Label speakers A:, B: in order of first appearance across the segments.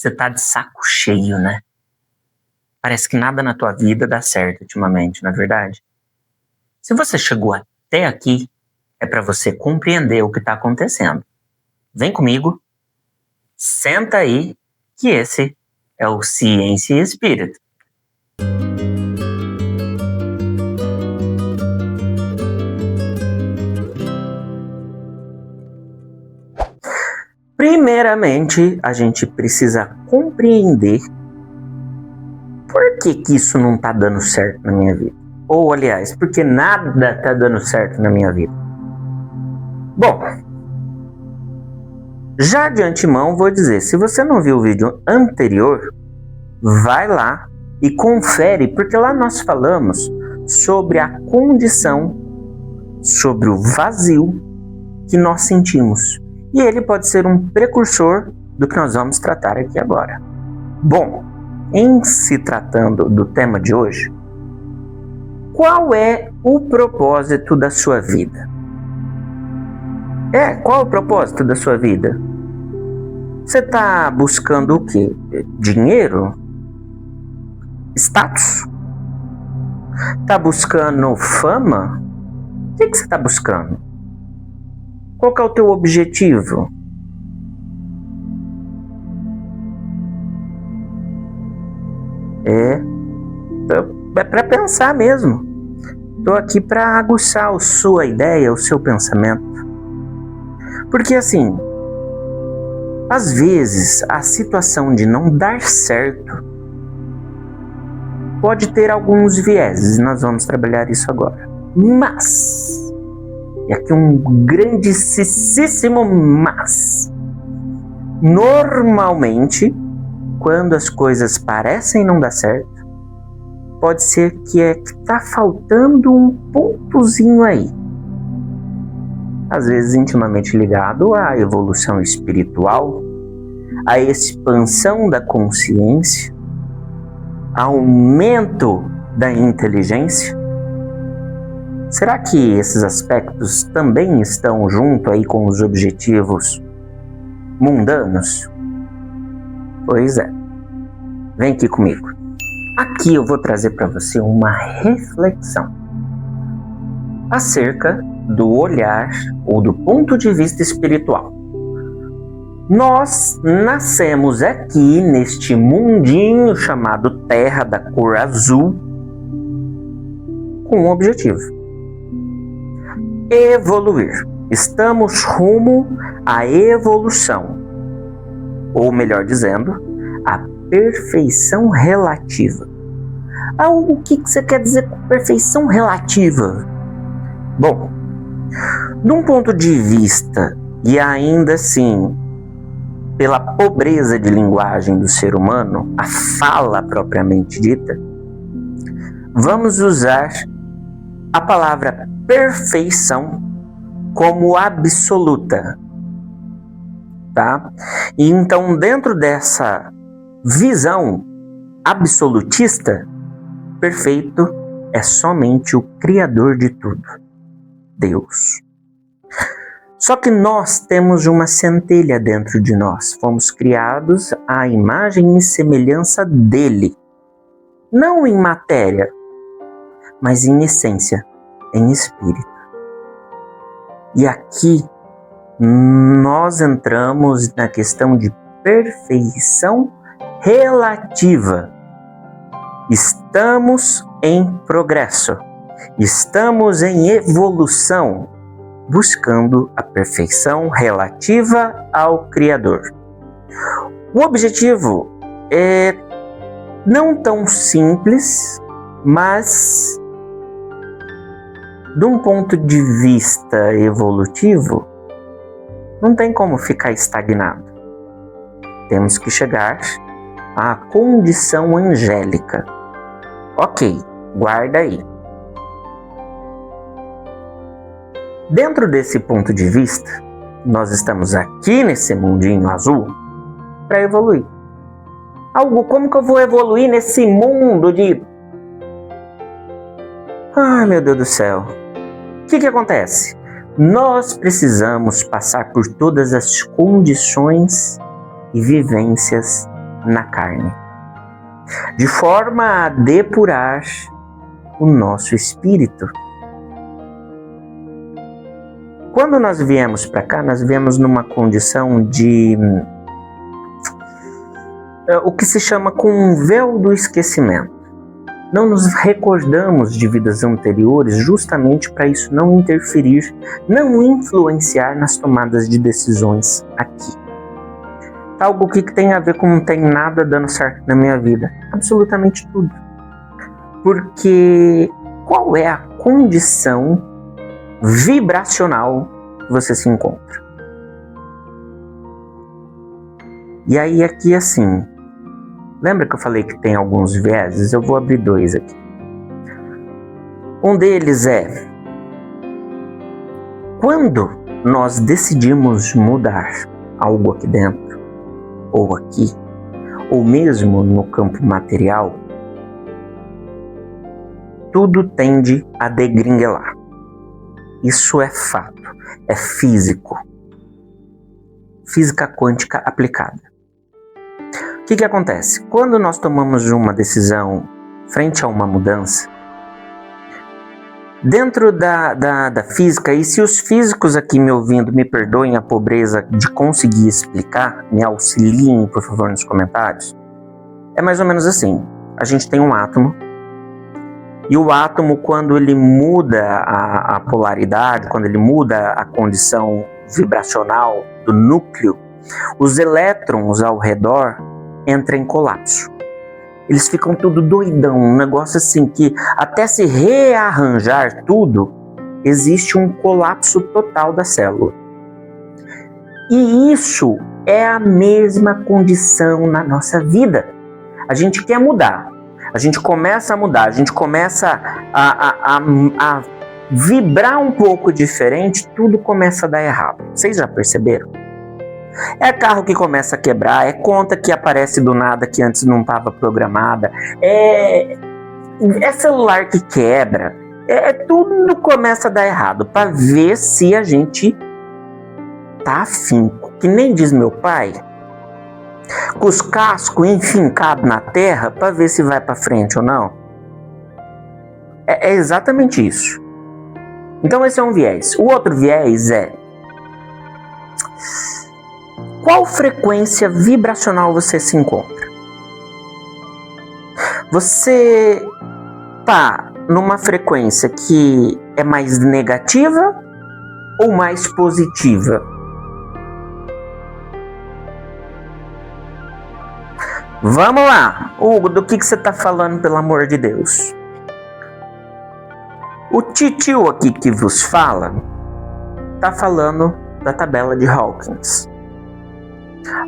A: Você tá de saco cheio, né? Parece que nada na tua vida dá certo ultimamente, não é verdade? Se você chegou até aqui, é para você compreender o que tá acontecendo. Vem comigo, senta aí, que esse é o Ciência e Espírito. Primeiramente, a gente precisa compreender por que isso não tá dando certo na minha vida. Ou, aliás, porque nada tá dando certo na minha vida. Bom, já de antemão vou dizer, se você não viu o vídeo anterior, vai lá e confere, porque lá nós falamos sobre a condição, sobre o vazio que nós sentimos. E ele pode ser um precursor do que nós vamos tratar aqui agora. Bom, em se tratando do tema de hoje, qual é o propósito da sua vida? Qual é o propósito da sua vida? Você está buscando o quê? Dinheiro? Status? Está buscando fama? O que você está buscando? Qual que é o teu objetivo? É para pensar mesmo. Estou aqui para aguçar a sua ideia, o seu pensamento. Porque assim, às vezes a situação de não dar certo pode ter alguns vieses, e nós vamos trabalhar isso agora. Mas, e aqui um grandíssimo mas, normalmente, quando as coisas parecem não dar certo, pode ser que está faltando um pontozinho aí. Às vezes intimamente ligado à evolução espiritual, à expansão da consciência, aumento da inteligência. Será que esses aspectos também estão junto aí com os objetivos mundanos? Pois é. Vem aqui comigo. Aqui eu vou trazer para você uma reflexão acerca do olhar ou do ponto de vista espiritual. Nós nascemos aqui neste mundinho chamado Terra da cor azul com um objetivo: evoluir. Estamos rumo à evolução, ou melhor dizendo, à perfeição relativa. O que você quer dizer com perfeição relativa? Bom, de um ponto de vista, e ainda assim, pela pobreza de linguagem do ser humano, a fala propriamente dita, vamos usar a palavra perfeição como absoluta, tá? E então, dentro dessa visão absolutista, perfeito é somente o Criador de tudo, Deus. Só que nós temos uma centelha dentro de nós. Fomos criados à imagem e semelhança dele. Não em matéria, mas em essência, em espírito. E aqui nós entramos na questão de perfeição relativa. Estamos em progresso. Estamos em evolução, buscando a perfeição relativa ao Criador. O objetivo é não tão simples, mas de um ponto de vista evolutivo, não tem como ficar estagnado. Temos que chegar à condição angélica. Ok, guarda aí. Dentro desse ponto de vista, nós estamos aqui nesse mundinho azul para evoluir. Como que eu vou evoluir nesse mundo de... Ai, meu Deus do céu. O que acontece? Nós precisamos passar por todas as condições e vivências na carne, de forma a depurar o nosso espírito. Quando nós viemos para cá, nós viemos numa condição de o que se chama com um véu do esquecimento. Não nos recordamos de vidas anteriores justamente para isso não interferir, não influenciar nas tomadas de decisões aqui. Algo que tem a ver com não tem nada dando certo na minha vida. Absolutamente tudo. Porque qual é a condição vibracional que você se encontra? E aí aqui assim, lembra que eu falei que tem alguns vieses? Eu vou abrir dois aqui. Um deles é quando nós decidimos mudar algo aqui dentro, ou aqui, ou mesmo no campo material, tudo tende a degringolar. Isso é fato, é físico. Física quântica aplicada. O que acontece? Quando nós tomamos uma decisão frente a uma mudança, dentro da física, e se os físicos aqui me ouvindo me perdoem a pobreza de conseguir explicar, me auxiliem, por favor, nos comentários, é mais ou menos assim. A gente tem um átomo, e o átomo, quando ele muda a polaridade, quando ele muda a condição vibracional do núcleo, os elétrons ao redor entram em colapso. Eles ficam tudo doidão, um negócio assim que até se rearranjar tudo, existe um colapso total da célula. E isso é a mesma condição na nossa vida. A gente quer mudar, a gente começa a mudar, a gente começa a vibrar um pouco diferente, tudo começa a dar errado. Vocês já perceberam? É carro que começa a quebrar, é conta que aparece do nada que antes não estava programada, é celular que quebra, tudo começa a dar errado para ver se a gente tá afinco. Que nem diz meu pai, com os cascos enfincados na terra para ver se vai para frente ou não. É exatamente isso. Então esse é um viés. O outro viés é: qual frequência vibracional você se encontra? Você tá numa frequência que é mais negativa ou mais positiva? Vamos lá, Hugo, do que você tá falando, pelo amor de Deus? O titio aqui que vos fala tá falando da tabela de Hawkins.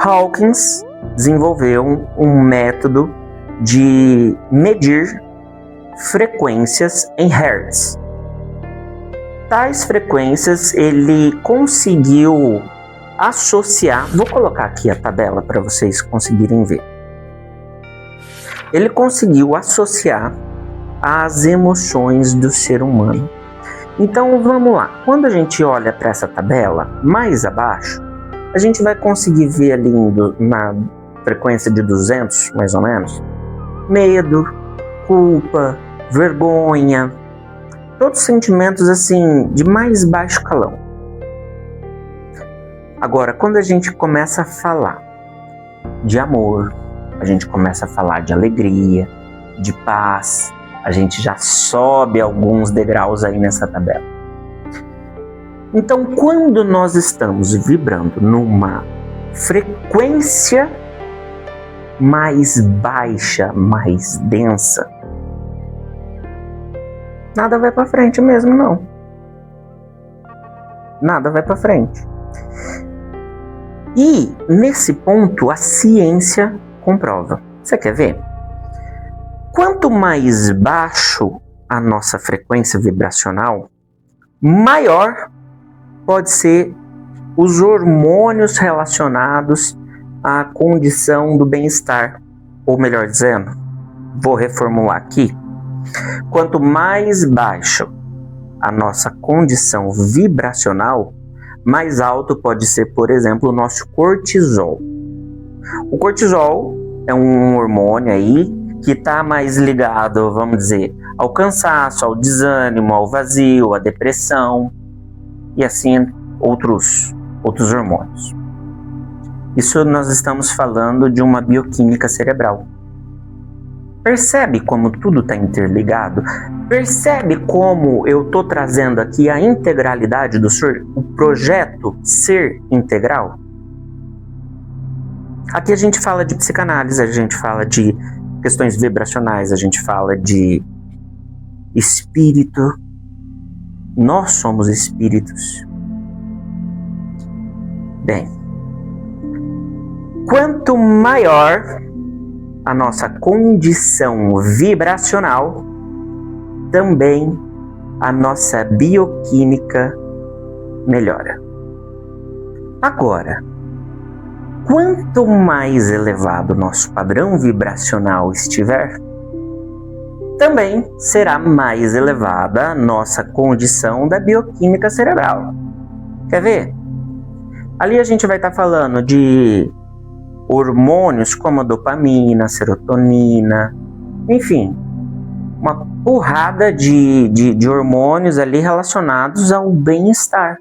A: Hawkins desenvolveu um método de medir frequências em hertz. Tais frequências ele conseguiu associar, vou colocar aqui a tabela para vocês conseguirem ver. Ele conseguiu associar as emoções do ser humano. Então vamos lá, quando a gente olha para essa tabela, mais abaixo, a gente vai conseguir ver ali na frequência de 200, mais ou menos, medo, culpa, vergonha, todos sentimentos assim de mais baixo calão. Agora, quando a gente começa a falar de amor, a gente começa a falar de alegria, de paz, a gente já sobe alguns degraus aí nessa tabela. Então, quando nós estamos vibrando numa frequência mais baixa, mais densa, nada vai para frente mesmo, não. Nada vai para frente. E, nesse ponto, a ciência comprova. Você quer ver? Quanto mais baixo a nossa frequência vibracional, maior pode ser os hormônios relacionados à condição do bem-estar. Ou melhor dizendo, vou reformular aqui. Quanto mais baixo a nossa condição vibracional, mais alto pode ser, por exemplo, o nosso cortisol. O cortisol é um hormônio aí que está mais ligado, vamos dizer, ao cansaço, ao desânimo, ao vazio, à depressão e assim outros hormônios. Isso nós estamos falando de uma bioquímica cerebral. Percebe como tudo está interligado? Percebe como eu estou trazendo aqui a integralidade do ser, o projeto ser integral? Aqui a gente fala de psicanálise, a gente fala de questões vibracionais, a gente fala de espírito. Nós somos espíritos. Bem, quanto maior a nossa condição vibracional, também a nossa bioquímica melhora. Agora, quanto mais elevado o nosso padrão vibracional estiver, também será mais elevada a nossa condição da bioquímica cerebral. Quer ver? Ali a gente vai estar falando de hormônios como a dopamina, a serotonina, enfim, uma porrada de hormônios ali relacionados ao bem-estar.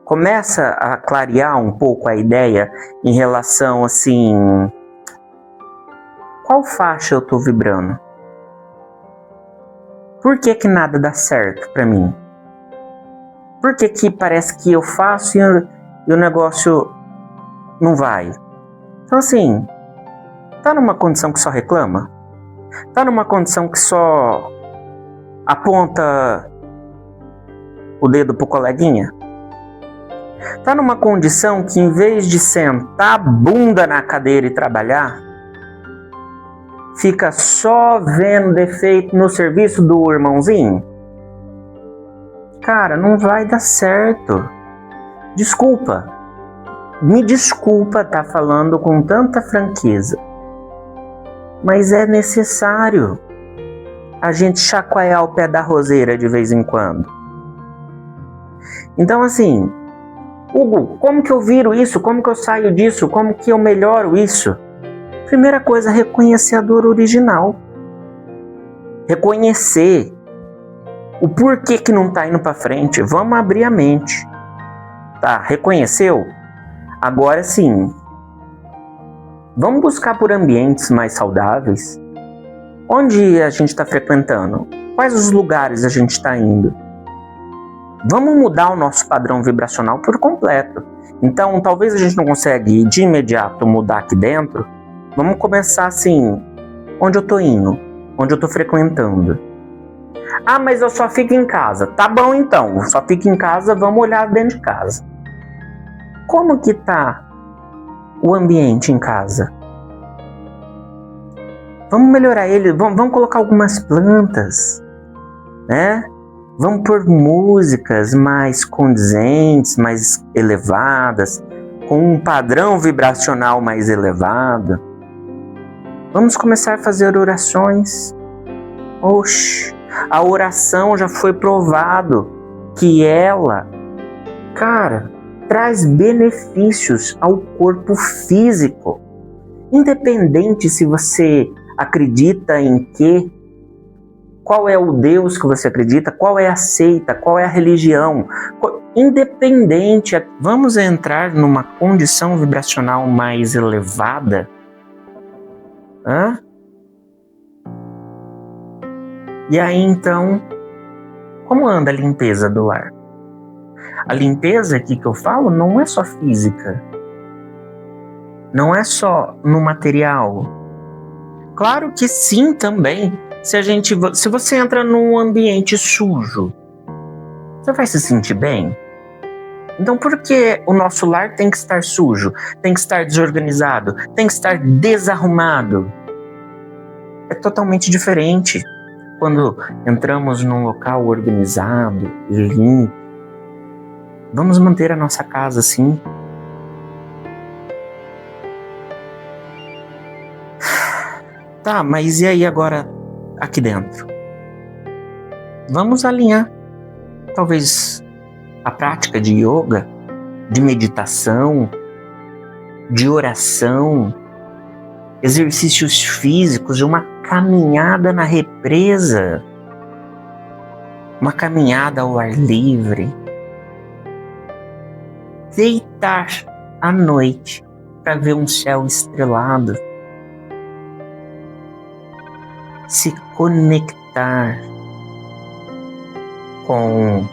A: Começa a clarear um pouco a ideia em relação, assim, qual faixa eu estou vibrando? Por que nada dá certo para mim? Por que parece que eu faço e o negócio não vai? Então, assim, tá numa condição que só reclama? Tá numa condição que só aponta o dedo pro coleguinha? Tá numa condição que, em vez de sentar a bunda na cadeira e trabalhar, fica só vendo defeito no serviço do irmãozinho? Cara, não vai dar certo. Desculpa. Me desculpa estar falando com tanta franqueza. Mas é necessário a gente chacoalhar o pé da roseira de vez em quando. Então, assim, Hugo, como que eu viro isso? Como que eu saio disso? Como que eu melhoro isso? Primeira coisa, reconhecer a dor original. Reconhecer o porquê que não está indo para frente. Vamos abrir a mente. Tá, reconheceu? Agora sim, vamos buscar por ambientes mais saudáveis. Onde a gente está frequentando? Quais os lugares a gente está indo? Vamos mudar o nosso padrão vibracional por completo. Então, talvez a gente não consiga de imediato mudar aqui dentro. Vamos começar assim, onde eu estou indo, onde eu estou frequentando. Ah, mas eu só fico em casa. Tá bom então, só fico em casa, vamos olhar dentro de casa. Como que tá o ambiente em casa? Vamos melhorar ele, vamos colocar algumas plantas, né? Vamos pôr músicas mais condizentes, mais elevadas, com um padrão vibracional mais elevado. Vamos começar a fazer orações. Oxe, a oração já foi provado que ela, cara, traz benefícios ao corpo físico. Independente se você acredita em quê, qual é o Deus que você acredita, qual é a seita, qual é a religião. Independente, vamos entrar numa condição vibracional mais elevada. E aí então, como anda a limpeza do lar? A limpeza aqui que eu falo não é só física, não é só no material. Claro que sim também. Se você entra num ambiente sujo, você vai se sentir bem? Então por que o nosso lar tem que estar sujo, tem que estar desorganizado, tem que estar desarrumado? É totalmente diferente quando entramos num local organizado e limpo. Vamos manter a nossa casa assim. Tá, mas e aí agora aqui dentro? Vamos alinhar talvez a prática de yoga, de meditação, de oração, exercícios físicos, uma caminhada na represa, uma caminhada ao ar livre, deitar à noite para ver um céu estrelado, se conectar com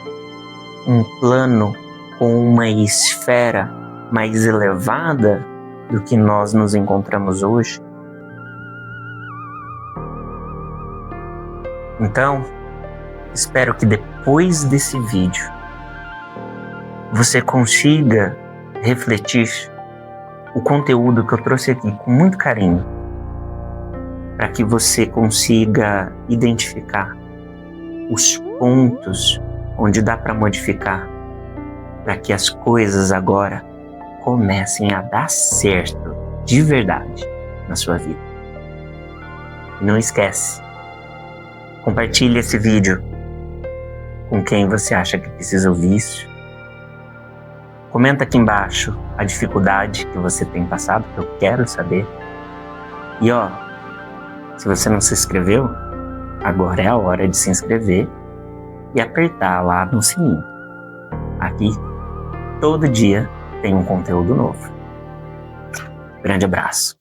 A: um plano, com uma esfera mais elevada do que nós nos encontramos hoje. Então, espero que depois desse vídeo você consiga refletir o conteúdo que eu trouxe aqui com muito carinho, para que você consiga identificar os pontos onde dá para modificar, para que as coisas agora comecem a dar certo de verdade na sua vida. E não esquece, compartilhe esse vídeo com quem você acha que precisa ouvir isso. Comenta aqui embaixo a dificuldade que você tem passado, que eu quero saber. E se você não se inscreveu, agora é a hora de se inscrever e apertar lá no sininho. Aqui, todo dia tem um conteúdo novo. Grande abraço.